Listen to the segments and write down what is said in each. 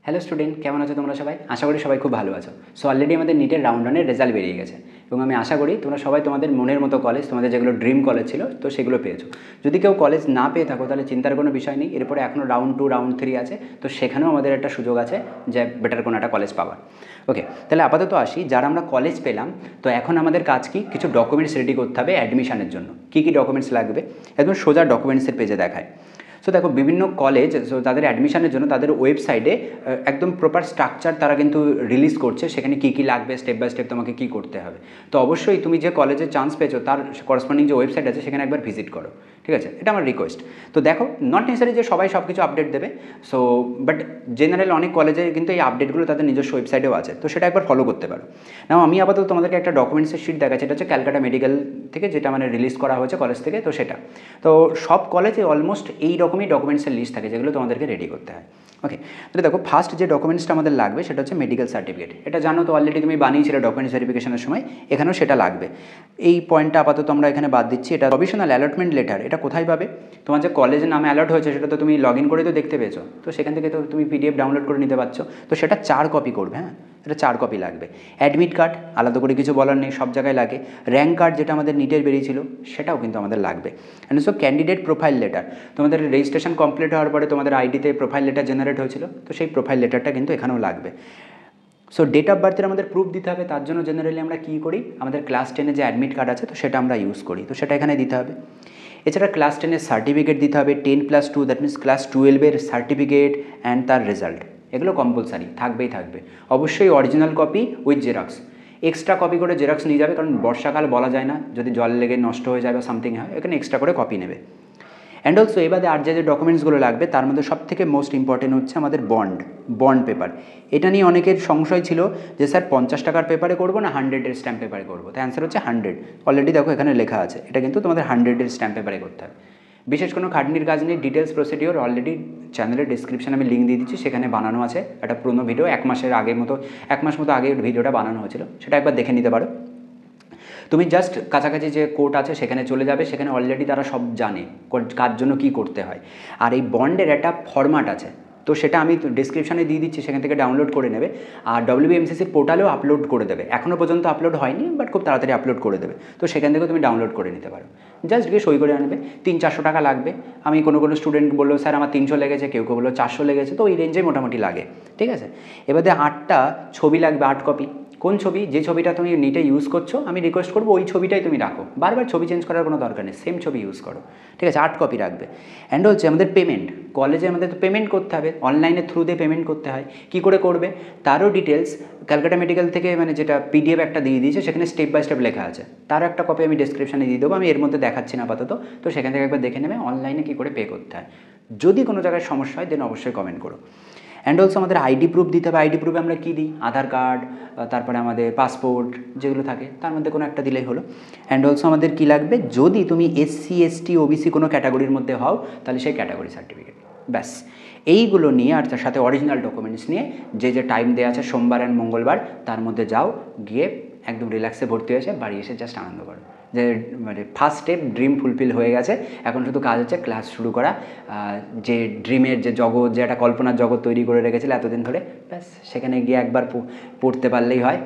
Hello student, কেমন আছো তোমরা সবাই? আশা করি সবাই খুব ভালো আছো। সো অলরেডি আমাদের নিটের রাউন্ড ওয়ানের রেজাল্ট বেরিয়ে গেছে এবং আমি আশা করি তোমরা সবাই তোমাদের মনের মতো কলেজ, তোমাদের যেগুলো ড্রিম কলেজ ছিল তো সেগুলো পেয়েছো। যদি কেউ কলেজ না পেয়ে থাকো তাহলে চিন্তার কোনো বিষয় নেই, এরপরে এখনও রাউন্ড 2 রাউন্ড 3 আছে, তো সেখানেও আমাদের একটা সুযোগ আছে যে বেটার কোনো একটা কলেজ পাওয়ার। ওকে, তাহলে আপাতত আসি, যারা আমরা কলেজ পেলাম তো এখন আমাদের কাজ কি, কিছু ডকুমেন্টস রেডি করতে হবে অ্যাডমিশনের জন্য। কী কী ডকুমেন্টস লাগবে একদম সোজা ডকুমেন্টসের পেজে দেখায়। সো দেখো, বিভিন্ন কলেজ সো তাদের অ্যাডমিশনের জন্য তাদের ওয়েবসাইটে একদম প্রপার স্ট্রাকচার তারা কিন্তু রিলিজ করছে, সেখানে কী কী লাগবে স্টেপ বাই স্টেপ তোমাকে কী করতে হবে। তো অবশ্যই তুমি যে কলেজে চান্স পেয়েছো তার করসপন্ডিং যে ওয়েবসাইট আছে সেখানে একবার ভিজিট করো, ঠিক আছে? এটা আমার রিকোয়েস্ট। তো দেখো, নট নেসেসারি যে সবাই সব কিছু আপডেট দেবে, সো বাট জেনারেল অনেক কলেজে কিন্তু এই আপডেটগুলো তাদের নিজস্ব ওয়েবসাইটেও আছে, তো সেটা একবার ফলো করতে পারো। নাও আমি আপাতত তোমাদেরকে একটা ডকুমেন্টসের শিট দেখাচ্ছি, এটা হচ্ছে ক্যালকাটা মেডিকেল থেকে, যেটা মানে রিলিজ করা হয়েছে কলেজ থেকে। তো সেটা তো সব কলেজে অলমোস্ট এই রকমই ডকুমেন্টসের লিস্ট থাকে যেগুলো তোমাদেরকে রেডি করতে হয়। ওকে, তাহলে দেখো, ফার্স্ট যে ডকুমেন্টসটা আমাদের লাগবে সেটা হচ্ছে মেডিকেল সার্টিফিকেট। এটা জানো তো, অলরেডি তুমি বানিয়েছিলে ডকুমেন্টস ভেরিফিকেশনের সময়, এখানেও সেটা লাগবে। এই পয়েন্টটা আপাতত আমরা এখানে বাদ দিচ্ছি। এটা প্রভিশনাল অ্যালটমেন্ট লেটার, এটা কোথায় পাবে? তোমার যে কলেজের নামে অ্যালট হয়েছে সেটা তো তুমি লগ ইন করে তো দেখতে পেয়েছো, তো সেখান থেকে তো তুমি পিডিএফ ডাউনলোড করে নিতে পারছো। তো সেটা 4 কপি করবে, হ্যাঁ, এটা 4 কপি লাগবে। অ্যাডমিট কার্ড, আলাদা করে কিছু বলার নেই, সব জায়গায় লাগে। র্যাঙ্ক কার্ড, যেটা আমাদের নিটের বেরিয়েছিল, সেটাও কিন্তু আমাদের লাগবে। And so candidate profile letter, তোমাদের রেজিস্ট্রেশন কমপ্লিট হওয়ার পরে তোমাদের আইডিতে প্রোফাইল লেটার জেনারেট হয়েছিল, তো সেই প্রোফাইল লেটারটা কিন্তু এখানেও লাগবে। সো ডেট অফ বার্থের আমাদের প্রুফ দিতে হবে, তার জন্য জেনারেলি আমরা কী করি, আমাদের ক্লাস 10 যে অ্যাডমিট কার্ড আছে তো সেটা আমরা ইউজ করি, তো সেটা এখানে দিতে হবে। এছাড়া ক্লাস 10 সার্টিফিকেট দিতে হবে, 10+2, that means class 12 certificate and তার রেজাল্ট, এগুলো কম্পালসারি থাকবেই থাকবে। অবশ্যই original copy with xerox, extra copy করে জেরক্স নিয়ে যাবে, কারণ বর্ষাকাল বলা যায় না, যদি জল লেগে নষ্ট হয়ে যায় বা সামথিং হয়, এখানে এক্সট্রা করে কপি নেবে। অ্যান্ড অলসো এবারে আর যে ডকুমেন্টসগুলো লাগবে তার মধ্যে সবথেকে মোস্ট ইম্পর্টেন্ট হচ্ছে আমাদের বন্ড পেপার। এটা নিয়ে অনেকের সংশয় ছিল যে স্যার 50 টাকার পেপারে করবো না 100-এর স্ট্যাম্প পেপারে করবো, তো অ্যান্সার হচ্ছে 100। অলরেডি দেখো এখানে লেখা আছে, এটা কিন্তু তোমাদের 100-এর স্ট্যাম্প পেপারে করতে হবে। বিশেষ কোনো খাটনির কাজ নেই, ডিটেলস প্রসিডিওর অলরেডি চ্যানেলের ডিসক্রিপশানে আমি লিঙ্ক দিয়ে দিচ্ছি, সেখানে বানানো আছে একটা পুরোনো ভিডিও, 1 মাস মতো আগে ভিডিওটা বানানো হয়েছিল, সেটা একবার দেখে নিতে পারো। তুমি জাস্ট কাছাকাছি যে কোর্ট আছে সেখানে চলে যাবে, সেখানে অলরেডি তারা সব জানে কার জন্য কী করতে হয়। আর এই বন্ডের একটা ফরম্যাট আছে, তো সেটা আমি ডিসক্রিপশানে দিয়ে দিচ্ছি, সেখান থেকে ডাউনলোড করে নেবে। আর WBMCCর পোর্টালেও আপলোড করে দেবে, এখনও পর্যন্ত আপলোড হয়নি বাট খুব তাড়াতাড়ি আপলোড করে দেবে, তো সেখান থেকে তুমি ডাউনলোড করে নিতে পারো। জাস্ট গিয়ে সই করে আনবে, 300-400 টাকা লাগবে। আমি কোনো স্টুডেন্ট বললো স্যার আমার 300 লেগেছে, কেউ বললো 400 লেগেছে, তো ওই রেঞ্জে মোটামুটি লাগে, ঠিক আছে? এবারে 8টা ছবি লাগবে, 8 কপি। কোন ছবি? যে ছবিটা তুমি নিটে ইউজ করছো আমি রিকোয়েস্ট করবো ওই ছবিটাই তুমি রাখো, বারবার ছবি চেঞ্জ করার কোনো দরকার নেই, সেম ছবি ইউজ করো, ঠিক আছে? 8 কপি রাখবে। অ্যান্ড হচ্ছে আমাদের পেমেন্ট, কলেজে আমাদের তো পেমেন্ট করতে হবে, অনলাইনের থ্রু দিয়ে পেমেন্ট করতে হয়। কী করে করবে তারও ডিটেলস ক্যালকাটা মেডিকেল থেকে মানে যেটা পিডিএফ একটা দিয়ে দিয়েছে, সেখানে স্টেপ বাই স্টেপ লেখা আছে, তার একটা কপি আমি ডিসক্রিপশানে দিয়ে দেবো, আমি এর মধ্যে দেখাচ্ছি না আপাতত, তো সেখান থেকে একবার দেখে নেবে অনলাইনে কী করে পে করতে হয়। যদি কোনো জায়গায় সমস্যা হয় দেন অবশ্যই কমেন্ট করো। অ্যান্ড অলসো আমাদের আইডি প্রুফ দিতে হবে। আইডি প্রুফে আমরা কী দিই, আধার কার্ড, তারপরে আমাদের পাসপোর্ট যেগুলো থাকে তার মধ্যে কোনো একটা দিলেই হলো। অ্যান্ড অলসো আমাদের কী লাগবে, যদি তুমি SC ST OBC কোনো ক্যাটাগরির মধ্যে হও তাহলে সেই ক্যাটাগরি সার্টিফিকেট, ব্যাস। এইগুলো নিয়ে আর তার সাথে অরিজিনাল ডকুমেন্টস নিয়ে যে টাইম দেওয়া আছে সোমবার অ্যান্ড মঙ্গলবার, তার মধ্যে যাও, গিয়ে একদম রিল্যাক্সে ভর্তি হয়েছে বাড়ি এসে জাস্ট আনন্দ করো যে মানে ফার্স্ট স্টেপ ড্রিম ফুলফিল হয়ে গেছে। এখন শুধু কাজ হচ্ছে ক্লাস শুরু করা, যে ড্রিমের যে জগৎ, যে একটা কল্পনার জগৎ তৈরি করে রেখেছিল এতদিন ধরে, ব্যাস সেখানে গিয়ে একবার পড়তে পারলেই হয়।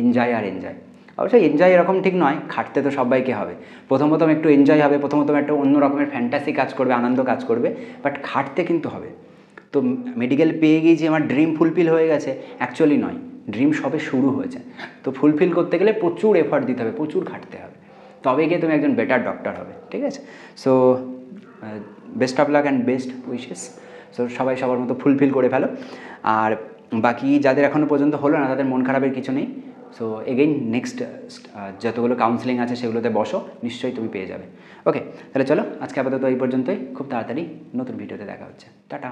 এনজয় আর এনজয়, অবশ্যই এনজয় এরকম ঠিক নয়, খাটতে তো সবাইকে হবে। প্রথম একটু এনজয় হবে, প্রথম একটা অন্য রকমের ফ্যান্টাসি কাজ করবে, আনন্দ কাজ করবে, বাট খাটতে কিন্তু হবে। তো মেডিকেল পেয়ে গিয়েছি আমার ড্রিম ফুলফিল হয়ে গেছে, অ্যাকচুয়ালি নয়, ড্রিম সবে শুরু হয়েছে। তো ফুলফিল করতে গেলে প্রচুর এফর্ট দিতে হবে, প্রচুর খাটতে হবে, তবে গিয়ে তুমি একজন বেটার ডক্টর হবে, ঠিক আছে? So best of luck and best wishes. So সবাই সবার মতো ফুলফিল করে ফেলো। আর বাকি যাদের এখনও পর্যন্ত হলো না তাদের মন খারাপের কিছু নেই। সো এগেইন নেক্সট যতগুলো কাউন্সেলিং আছে সেগুলোতে বসো, নিশ্চয়ই তুমি পেয়ে যাবে। ওকে, তাহলে চলো আজকে আপাতত এই পর্যন্তই, খুব তাড়াতাড়ি নতুন ভিডিওতে দেখা হচ্ছে, টাটা।